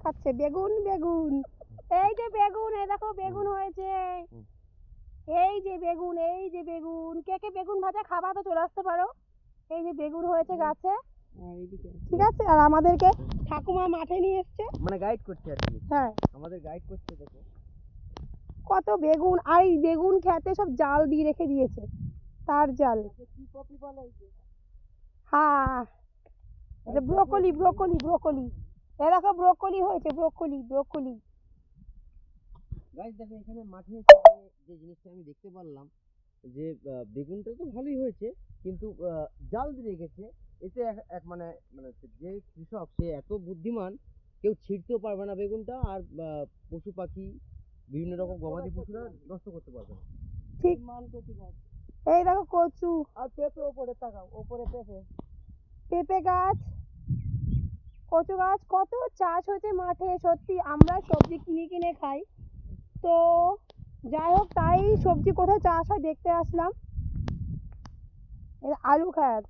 খাচ্ছে বেগুন বেগুন। এই যে বেগুন, এই দেখো বেগুন হয়েছে। এই যে বেগুন, এই যে বেগুন। কে কে বেগুন ভাজা খাবা তো চলে আসতে পারো। এই যে বেগুন হয়েছে গাছে, ঠিক আছে। আর আমাদেরকে ঠাকুমা মাঠে নিয়ে এসছে, মানে গাইড করছে আর কি। হ্যাঁ আমাদের গাইড করছে। দেখো কত বেগুন। আর এই বেগুন খেতে সব জাল দিয়ে রেখে দিয়েছে, তার জাল। হ্যাঁ এটা ব্রোকলি ব্রোকলি ব্রোকলি। এ দেখো ব্রোকলি হয়েছে, ব্রোকলি ব্রোকলি। গাইস দেখো এখানে মাঠে এসে যে জিনিসটা আমি দেখতে পারলাম যে বেগুনটা তো ভালোই হয়েছে, কিন্তু জাল দিয়ে রেখেছে। এতে এক মানে মানে যে কৃষক সে এত বুদ্ধিমান, কেউ ছিঁড়তেও পারবে না বেগুনটা, আর পশু পাখি বিভিন্ন রকম গবাদি পশুরা নষ্ট করতে পারবে না। ঠিক। এই দেখো কচু আর পেঁপে, ওপরে তাকাও, ওপরে পেঁপে, পেঁপে গাছ, কচু গাছ, কত চাষ হয়েছে মাঠে। সত্যি আমরা সবজি কিনে কিনে খাই, তো যাই হোক, তাই সবজি কোথায় চাষ হয় দেখতে আসলাম। আলু খায়।